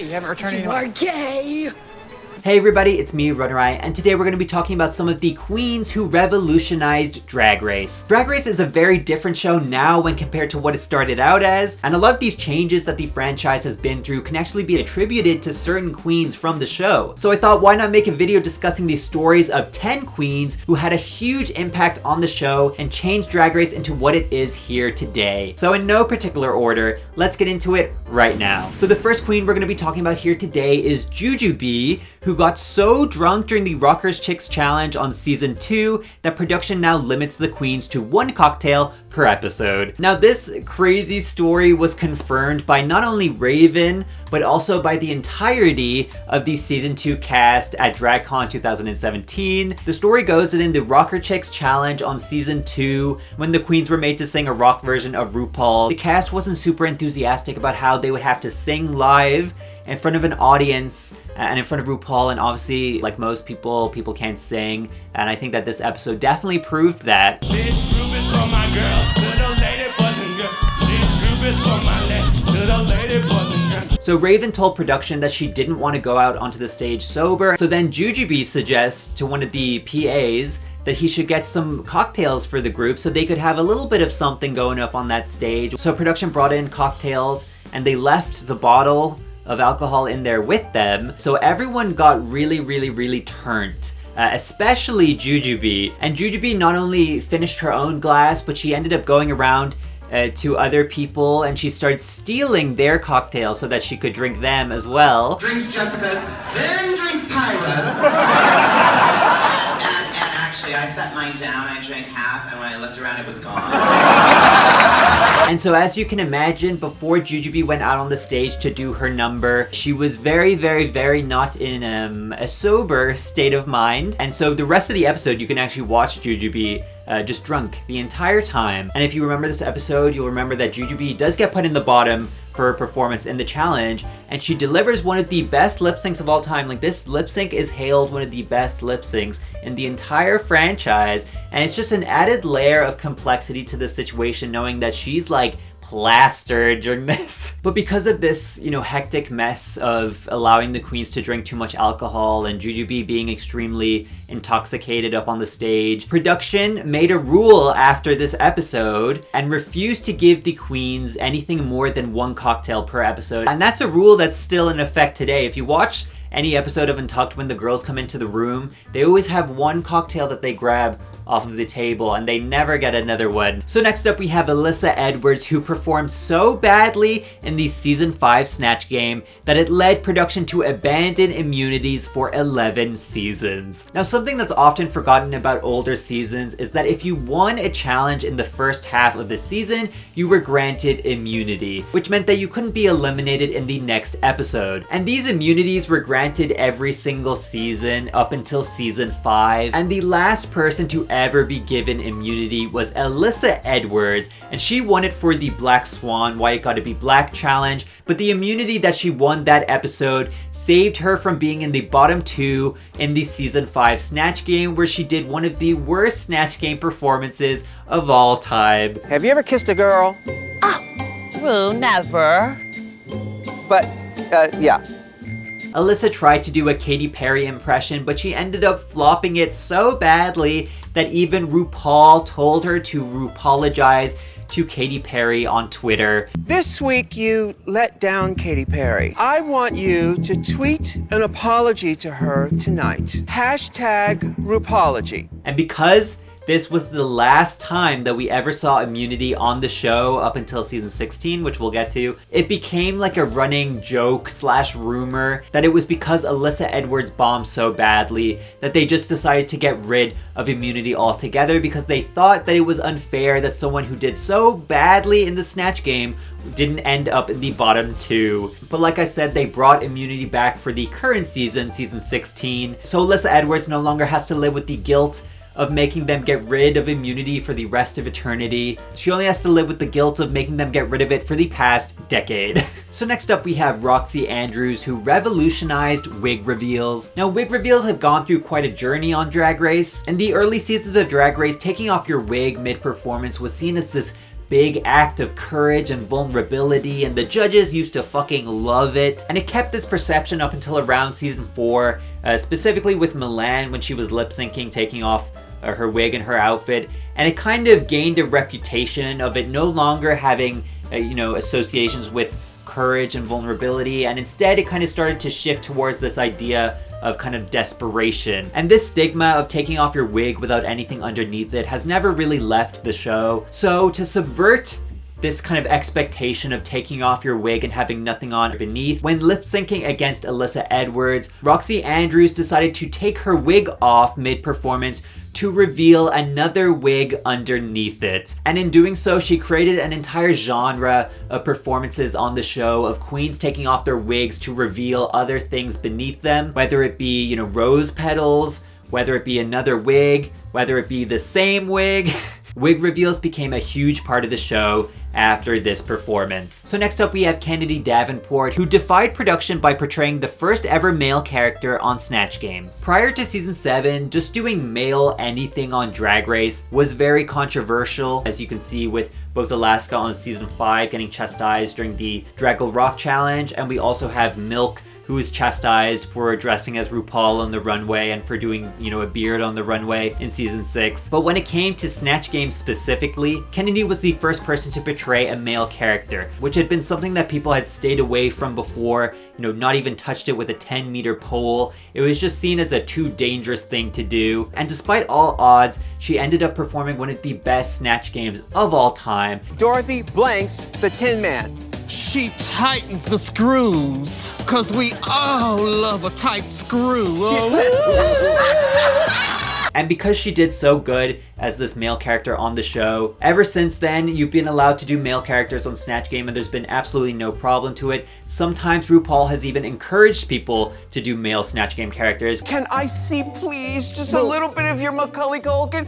You haven't returned You are gay! Hey everybody, it's me, RunnerEye, and today we're going to be talking about some of the queens who revolutionized Drag Race. Drag Race is a very different show now when compared to what it started out as, and a lot of these changes that the franchise has been through can actually be attributed to certain queens from the show. So I thought, why not make a video discussing the stories of 10 queens who had a huge impact on the show and changed Drag Race into what it is here today. So in no particular order, let's get into it right now. So the first queen we're going to be talking about here today is Jujubee, who got so drunk during the Rockers Chicks Challenge on season 2 that production now limits the queens to 1 cocktail per episode. Now this crazy story was confirmed by not only Raven, but also by the entirety of the season 2 cast at DragCon 2017. The story goes that in the Rocker Chicks Challenge on season 2, when the queens were made to sing a rock version of RuPaul, the cast wasn't super enthusiastic about how they would have to sing live in front of an audience and in front of RuPaul, and obviously, like most people can't sing, and I think that this episode definitely proved that. This group is for my girl, little lady boys and girls. This group is for my little lady boys and girls. So Raven told production that she didn't want to go out onto the stage sober, so then Jujubee suggests to one of the PAs that he should get some cocktails for the group so they could have a little bit of something going up on that stage. So production brought in cocktails and they left the bottle of alcohol in there with them, so everyone got really turned. Especially Jujubee. And Jujubee not only finished her own glass, but she ended up going around to other people and she started stealing their cocktails so that she could drink them as well. Drinks Jessica's, then drinks Tyra's. and actually, I set mine down, I drank half, and when I looked around, it was gone. And so as you can imagine, before Jujubee went out on the stage to do her number, she was very not in a sober state of mind. And so the rest of the episode, you can actually watch Jujubee just drunk the entire time. And if you remember this episode, you'll remember that Jujubee does get put in the bottom for her performance in the challenge, and she delivers one of the best lip syncs of all time. Like, this lip sync is hailed one of the best lip syncs in the entire franchise, and it's just an added layer of complexity to this situation, knowing that she's like plastered during this. But because of this, hectic mess of allowing the queens to drink too much alcohol and Jujubee being extremely intoxicated up on the stage, production made a rule after this episode and refused to give the queens anything more than 1 cocktail per episode. And that's a rule that's still in effect today. If you watch any episode of Untucked, when the girls come into the room, they always have 1 cocktail that they grab off of the table and they never get another one. So next up we have Alyssa Edwards, who performed so badly in the season 5 Snatch Game that it led production to abandon immunities for 11 seasons. Now, something that's often forgotten about older seasons is that if you won a challenge in the first half of the season, you were granted immunity, which meant that you couldn't be eliminated in the next episode. And these immunities were granted every single season up until season 5, and the last person to ever be given immunity was Alyssa Edwards, and she won it for the Black Swan Why It Gotta Be Black challenge, but the immunity that she won that episode saved her from being in the bottom 2 in the season 5 Snatch Game, where she did one of the worst Snatch Game performances of all time. Have you ever kissed a girl? Well, never. But, yeah. Alyssa tried to do a Katy Perry impression, but she ended up flopping it so badly that even RuPaul told her to RuPaulologize to Katy Perry on Twitter. This week you let down Katy Perry. I want you to tweet an apology to her tonight. Hashtag RuPaulology. And because this was the last time that we ever saw immunity on the show up until season 16, which we'll get to, it became like a running joke / rumor that it was because Alyssa Edwards bombed so badly that they just decided to get rid of immunity altogether, because they thought that it was unfair that someone who did so badly in the Snatch Game didn't end up in the bottom 2. But like I said, they brought immunity back for the current season 16. So Alyssa Edwards no longer has to live with the guilt of making them get rid of immunity for the rest of eternity. She only has to live with the guilt of making them get rid of it for the past decade. So next up we have Roxy Andrews, who revolutionized wig reveals. Now, wig reveals have gone through quite a journey on Drag Race. In the early seasons of Drag Race, taking off your wig mid-performance was seen as this big act of courage and vulnerability, and the judges used to fucking love it. And it kept this perception up until around season 4, specifically with Milan when she was lip syncing, taking off her wig and her outfit, and it kind of gained a reputation of it no longer having associations with courage and vulnerability, and instead it kind of started to shift towards this idea of kind of desperation. And this stigma of taking off your wig without anything underneath it has never really left the show. So to subvert this kind of expectation of taking off your wig and having nothing on beneath, when lip syncing against Alyssa Edwards, Roxy Andrews decided to take her wig off mid-performance to reveal another wig underneath it. And in doing so, she created an entire genre of performances on the show of queens taking off their wigs to reveal other things beneath them, whether it be, rose petals, whether it be another wig, whether it be the same wig. Wig reveals became a huge part of the show after this performance. So next up we have Kennedy Davenport, who defied production by portraying the first ever male character on Snatch Game. Prior to season 7, just doing male anything on Drag Race was very controversial, as you can see with both Alaska on season 5 getting chastised during the Draggle Rock Challenge, and we also have Milk, who was chastised for dressing as RuPaul on the runway and for doing, a beard on the runway in season 6. But when it came to Snatch Game specifically, Kennedy was the first person to portray a male character, which had been something that people had stayed away from before, not even touched it with a 10-meter pole. It was just seen as a too dangerous thing to do. And despite all odds, she ended up performing one of the best Snatch Games of all time. Dorothy blanks the Tin Man. She tightens the screws, 'cause we all love a tight screw. Oh. And because she did so good as this male character on the show, ever since then, you've been allowed to do male characters on Snatch Game and there's been absolutely no problem to it. Sometimes RuPaul has even encouraged people to do male Snatch Game characters. Can I see, please, just a little bit of your Macaulay Culkin?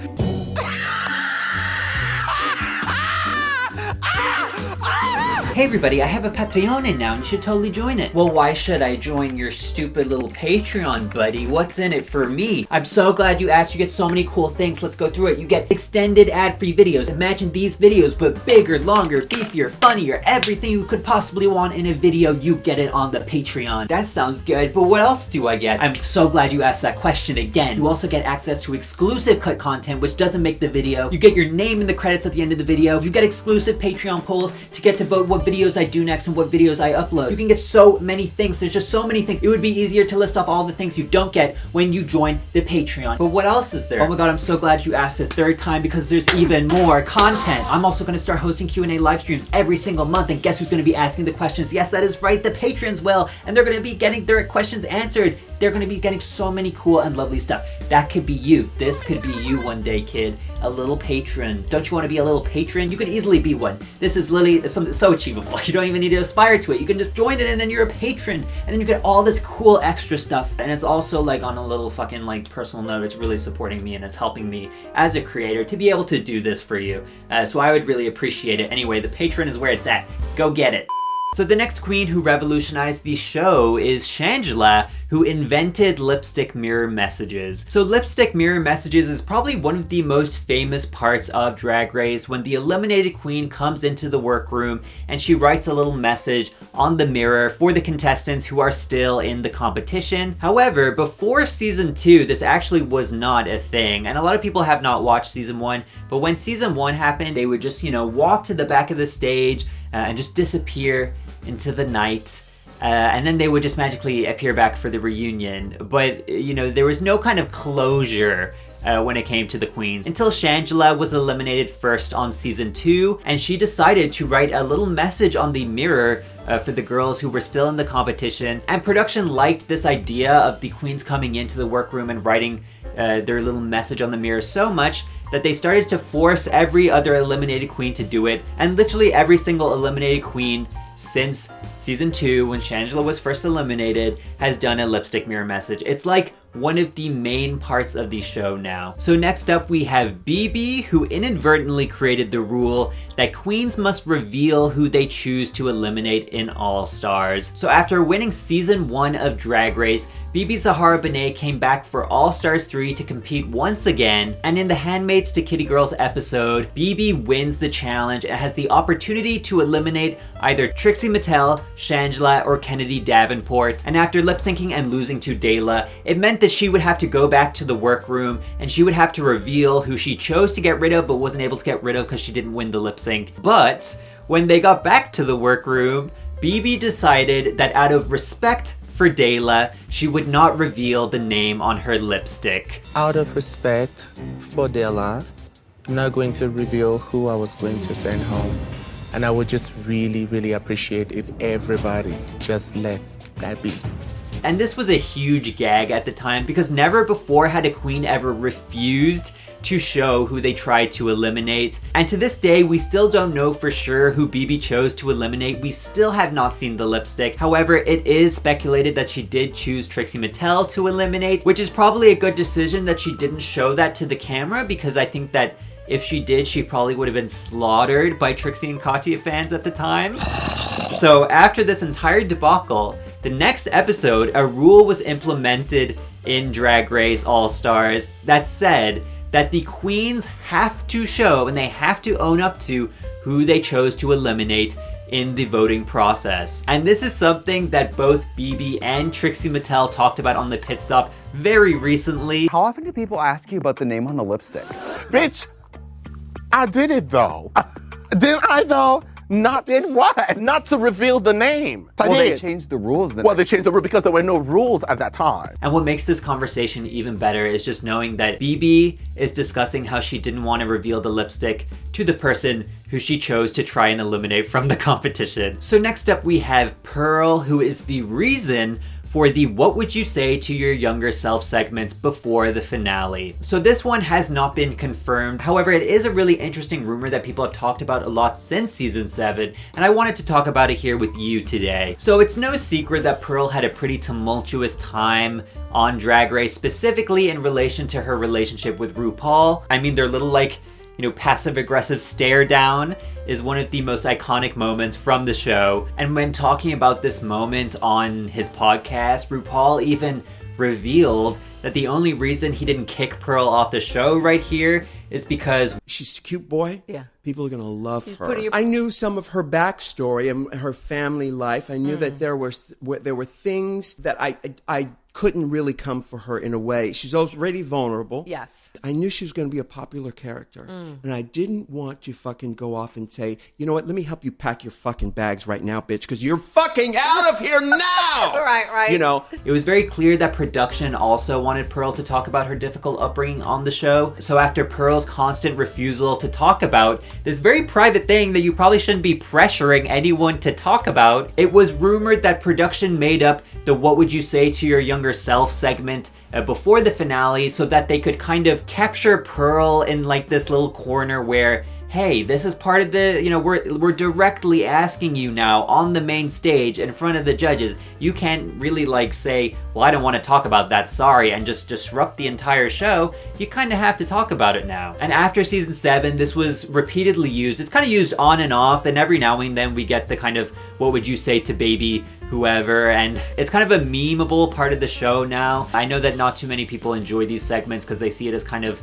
Hey everybody, I have a Patreon in now and you should totally join it. Well, why should I join your stupid little Patreon, buddy? What's in it for me? I'm so glad you asked. You get so many cool things. Let's go through it. You get extended ad-free videos. Imagine these videos, but bigger, longer, beefier, funnier. Everything you could possibly want in a video, you get it on the Patreon. That sounds good, but what else do I get? I'm so glad you asked that question again. You also get access to exclusive cut content, which doesn't make the video. You get your name in the credits at the end of the video. You get exclusive Patreon polls to get to vote what videos I do next and what videos I upload. You can get so many things. There's just so many things. It would be easier to list off all the things you don't get when you join the Patreon. But what else is there? Oh my god, I'm so glad you asked a third time because there's even more content. I'm also going to start hosting Q&A live streams every single month, and guess who's going to be asking the questions? Yes, that is right, the patrons will, and they're going to be getting their questions answered. They're going to be getting so many cool and lovely stuff. That could be you. This could be you one day, kid. A little patron. Don't you want to be a little patron? You could easily be one. This is literally something so achievable. You don't even need to aspire to it. You can just join it and then you're a patron. And then you get all this cool extra stuff. And it's also like on a little fucking like personal note, it's really supporting me and it's helping me as a creator to be able to do this for you. So I would really appreciate it. Anyway, the Patreon is where it's at. Go get it. So the next queen who revolutionized the show is Shangela, who invented lipstick mirror messages. So lipstick mirror messages is probably one of the most famous parts of Drag Race, when the eliminated queen comes into the workroom and she writes a little message on the mirror for the contestants who are still in the competition. However, before season 2, this actually was not a thing, and a lot of people have not watched season 1, but when season 1 happened, they would just, walk to the back of the stage and just disappear into the night. And then they would just magically appear back for the reunion. But, there was no kind of closure when it came to the queens until Shangela was eliminated first on season 2, and she decided to write a little message on the mirror for the girls who were still in the competition. And production liked this idea of the queens coming into the workroom and writing their little message on the mirror so much that they started to force every other eliminated queen to do it. And literally every single eliminated queen since season 2, when Shangela was first eliminated, has done a lipstick mirror message. It's like one of the main parts of the show now. So next up we have BB, who inadvertently created the rule that queens must reveal who they choose to eliminate in All Stars. So after winning season 1 of Drag Race, BB Zahara Benet came back for All Stars 3 to compete once again, and in the Handmaids to Kitty Girls episode, BB wins the challenge and has the opportunity to eliminate either Trixie Mattel, Shangela, or Kennedy Davenport. And after lip syncing and losing to Dayla, it meant that she would have to go back to the workroom and she would have to reveal who she chose to get rid of but wasn't able to get rid of because she didn't win the lip sync. But when they got back to the workroom, BB decided that out of respect for Dayla, she would not reveal the name on her lipstick. Out of respect for Dayla, I'm not going to reveal who I was going to send home. And I would just really, really appreciate if everybody just lets that be. And this was a huge gag at the time because never before had a queen ever refused to show who they tried to eliminate. And to this day, we still don't know for sure who BB chose to eliminate. We still have not seen the lipstick. However, it is speculated that she did choose Trixie Mattel to eliminate, which is probably a good decision that she didn't show that to the camera, because I think that if she did, she probably would have been slaughtered by Trixie and Katya fans at the time. So after this entire debacle, the next episode, a rule was implemented in Drag Race All Stars that said that the queens have to show and they have to own up to who they chose to eliminate in the voting process. And this is something that both BB and Trixie Mattel talked about on the pit stop very recently. How often do people ask you about the name on the lipstick? Bitch, I did it though. Didn't I though? Not Did what? Not to reveal the name. I Well, they did. changed the rules. Well, they changed the rule because there were no rules at that time. And what makes this conversation even better is just knowing that BB is discussing how she didn't want to reveal the lipstick to the person who she chose to try and eliminate from the competition. So next up we have Pearl, who is the reason for the What Would You Say to Your Younger Self segments before the finale. So this one has not been confirmed. However, it is a really interesting rumor that people have talked about a lot since season 7, and I wanted to talk about it here with you today. So it's no secret that Pearl had a pretty tumultuous time on Drag Race, specifically in relation to her relationship with RuPaul. I mean, their little passive-aggressive stare down is one of the most iconic moments from the show. And when talking about this moment on his podcast, RuPaul even revealed that the only reason he didn't kick Pearl off the show right here is because she's a cute boy. Yeah. People are gonna love She's her. putting I knew some of her backstory and her family life. I knew that there were things that I couldn't really come for her in a way. She's already vulnerable. Yes. I knew she was going to be a popular character. And I didn't want to fucking go off and say, you know what, let me help you pack your fucking bags right now, bitch, because you're fucking out of here now! Right. You know? it was very clear that production also wanted Pearl to talk about her difficult upbringing on the show. So after Pearl's constant refusal to talk about this very private thing that you probably shouldn't be pressuring anyone to talk about, it was rumored that production made up the What Would You Say to Your Younger Self segment before the finale so that they could kind of capture Pearl in like this little corner where, hey, this is part of the, we're directly asking you now on the main stage in front of the judges. You can't really say, well, I don't want to talk about that, sorry, and just disrupt the entire show. You kind of have to talk about it now. And after season 7, this was repeatedly used. It's kind of used on and off, then every now and then we get the kind of, what would you say to baby whoever, and it's kind of a memeable part of the show now. I know that not too many people enjoy these segments because they see it as kind of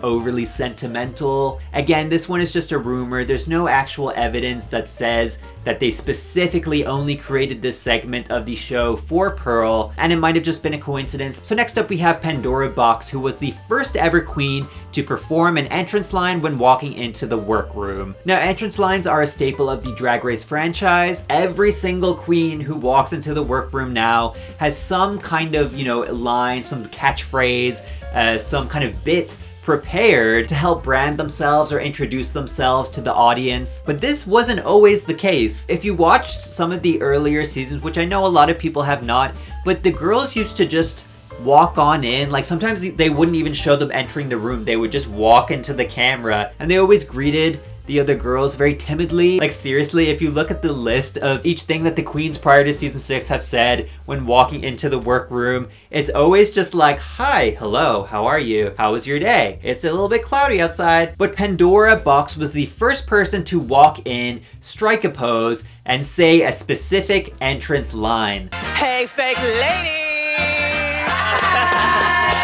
overly sentimental. Again, this one is just a rumor. There's no actual evidence that says that they specifically only created this segment of the show for Pearl, and it might have just been a coincidence. So next up we have Pandora Box, who was the first ever queen to perform an entrance line when walking into the workroom. Now, entrance lines are a staple of the Drag Race franchise. Every single queen who walks into the workroom now has some kind of, line, some catchphrase, some kind of bit prepared to help brand themselves or introduce themselves to the audience. But this wasn't always the case. If you watched some of the earlier seasons, which I know a lot of people have not, but the girls used to just walk on in. Sometimes they wouldn't even show them entering the room. They would just walk into the camera, and they always greeted the other girls very timidly. Like seriously, if you look at the list of each thing that the queens prior to season 6 have said when walking into the workroom, it's always just like, hi, hello, how are you? How was your day? It's a little bit cloudy outside. But Pandora Box was the first person to walk in, strike a pose, and say a specific entrance line. Hey, fake lady!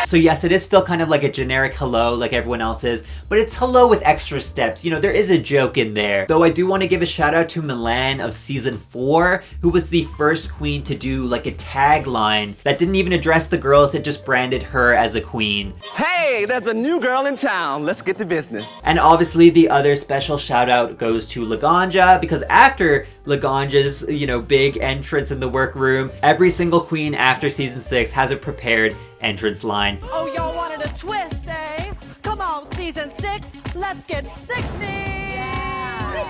So yes, it is still kind of like a generic hello like everyone else is, but it's hello with extra steps. You know, there is a joke in there. Though I do want to give a shout out to Milan of season 4, who was the first queen to do like a tagline that didn't even address the girls, it just branded her as a queen. Hey, there's a new girl in town. Let's get to business. And obviously the other special shout out goes to Laganja, because after Laganja's, you know, big entrance in the workroom, every single queen after season 6 has a prepared entrance line. Oh, y'all wanted a twist, eh? Come on, season 6, let's get sick-me!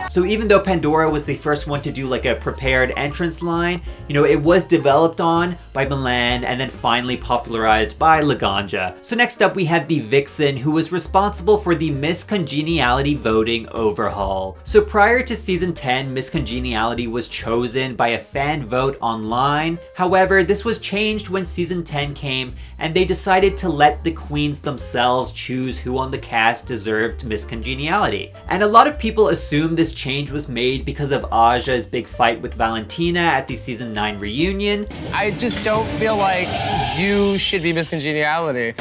So even though Pandora was the first one to do like a prepared entrance line, you know, it was developed on by Milan and then finally popularized by Laganja. So next up we have the Vixen, who was responsible for the Miss Congeniality voting overhaul. So prior to season 10, Miss Congeniality was chosen by a fan vote online. However, this was changed when season 10 came and they decided to let the queens themselves choose who on the cast deserved Miss Congeniality. And a lot of people assume this change was made because of Aja's big fight with Valentina at the season 9 reunion. I just don't feel like you should be Miss Congeniality.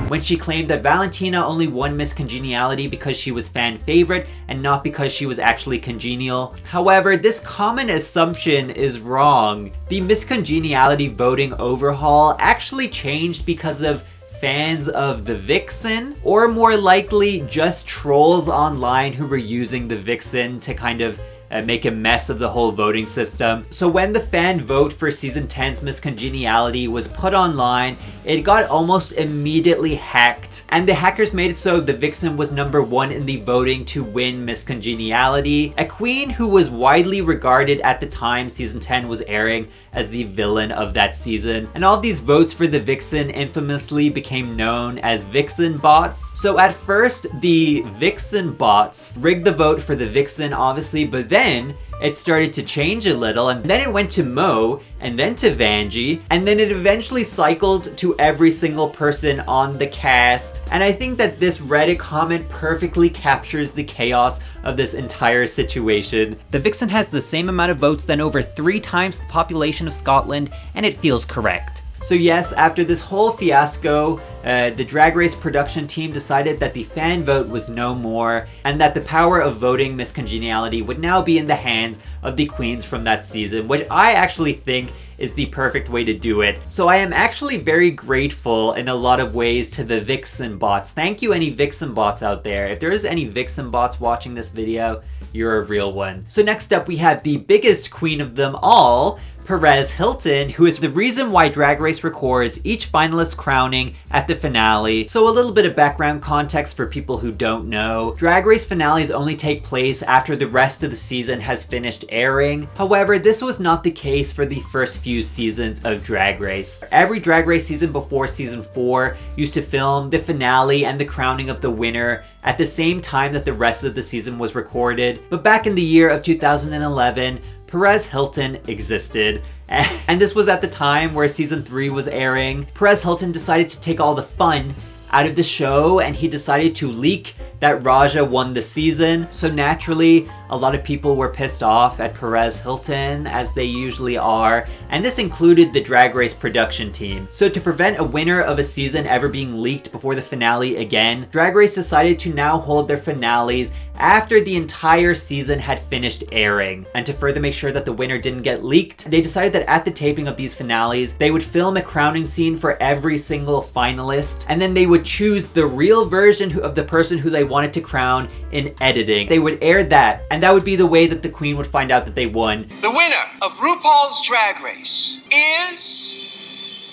When she claimed that Valentina only won Miss Congeniality because she was fan favorite and not because she was actually congenial. However, this common assumption is wrong. The Miss Congeniality voting overhaul actually changed because of fans of the Vixen, or more likely just trolls online who were using the Vixen to kind of make a mess of the whole voting system. So when the fan vote for season 10's Miss Congeniality was put online, it got almost immediately hacked. And the hackers made it so the Vixen was number 1 in the voting to win Miss Congeniality, a queen who was widely regarded at the time season 10 was airing as the villain of that season. And all these votes for the Vixen infamously became known as Vixen bots. So at first, the Vixen bots rigged the vote for the Vixen, obviously, but then it started to change a little, and then it went to Mo, and then to Vanjie, and then it eventually cycled to every single person on the cast. And I think that this Reddit comment perfectly captures the chaos of this entire situation. The Vixen has the same amount of votes than over 3 times the population of Scotland, and it feels correct. So yes, after this whole fiasco, the Drag Race production team decided that the fan vote was no more, and that the power of voting Miss Congeniality would now be in the hands of the queens from that season, which I actually think is the perfect way to do it. So I am actually very grateful in a lot of ways to the Vixen bots. Thank you, any Vixen bots out there. If there is any Vixen bots watching this video, you're a real one. So next up we have the biggest queen of them all, Perez Hilton, who is the reason why Drag Race records each finalist's crowning at the finale. So a little bit of background context for people who don't know. Drag Race finales only take place after the rest of the season has finished airing. However, this was not the case for the first few seasons of Drag Race. Every Drag Race season before season 4 used to film the finale and the crowning of the winner at the same time that the rest of the season was recorded. But back in the year of 2011, Perez Hilton existed, and this was at the time where season 3 was airing. Perez Hilton decided to take all the fun out of the show, and he decided to leak that Raja won the season. So naturally, a lot of people were pissed off at Perez Hilton, as they usually are, and this included the Drag Race production team. So to prevent a winner of a season ever being leaked before the finale again, Drag Race decided to now hold their finales after the entire season had finished airing. And to further make sure that the winner didn't get leaked, they decided that at the taping of these finales, they would film a crowning scene for every single finalist, and then they would choose the real version of the person who they wanted to crown in editing. They would air that, and that would be the way that the queen would find out that they won. The winner of RuPaul's Drag Race is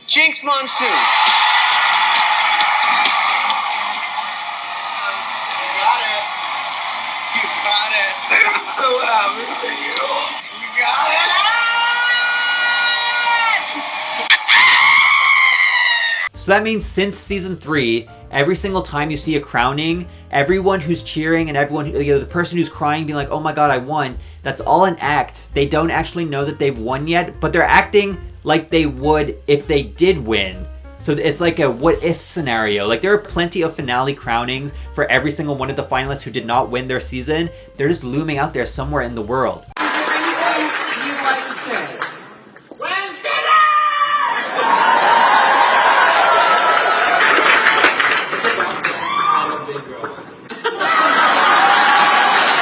Jinx Monsoon. You got it. I'm so happy for you. You got it. So that means since season 3, every single time you see a crowning, everyone who's cheering and everyone, the person who's crying being like, oh my god, I won, that's all an act. They don't actually know that they've won yet, but they're acting like they would if they did win. So it's like a what if scenario. Like there are plenty of finale crownings for every single one of the finalists who did not win their season. They're just looming out there somewhere in the world. Is there anything you'd like to say?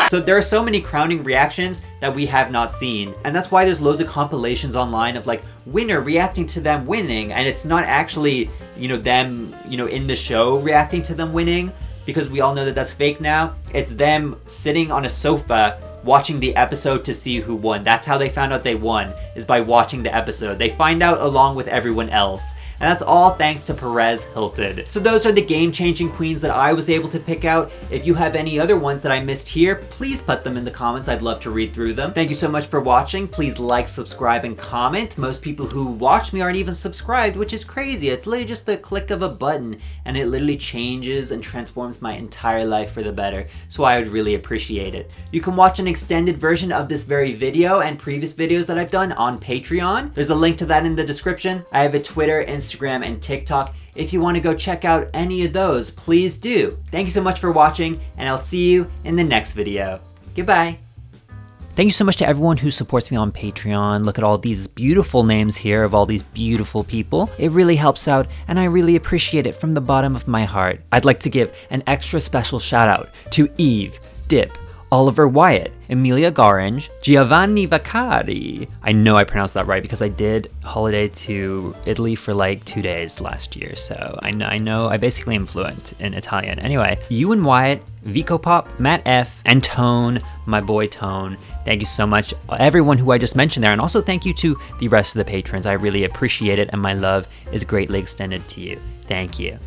So there are so many crowning reactions that we have not seen. And that's why there's loads of compilations online of like winner reacting to them winning. And it's not actually, them, in the show reacting to them winning, because we all know that that's fake now. It's them sitting on a sofa watching the episode to see who won. That's how they found out they won, is by watching the episode. They find out along with everyone else. And that's all thanks to Perez Hilton. So those are the game-changing queens that I was able to pick out. If you have any other ones that I missed here, please put them in the comments. I'd love to read through them. Thank you so much for watching. Please like, subscribe, and comment. Most people who watch me aren't even subscribed, which is crazy. It's literally just the click of a button, and it literally changes and transforms my entire life for the better. So I would really appreciate it. You can watch an extended version of this very video and previous videos that I've done on Patreon. There's a link to that in the description. I have a Twitter, Instagram, and TikTok. If you want to go check out any of those, please do. Thank you so much for watching, and I'll see you in the next video. Goodbye. Thank you so much to everyone who supports me on Patreon. Look at all these beautiful names here of all these beautiful people. It really helps out, and I really appreciate it from the bottom of my heart. I'd like to give an extra special shout out to Eve, Dip, Oliver Wyatt, Emilia Garange, Giovanni Vaccari. I know I pronounced that right because I did holiday to Italy for like 2 days last year, so I know I basically am fluent in Italian. Anyway, Ewan Wyatt, Vico Pop, Matt F, and Tone, my boy Tone. Thank you so much, everyone who I just mentioned there, and also thank you to the rest of the patrons. I really appreciate it, and my love is greatly extended to you. Thank you.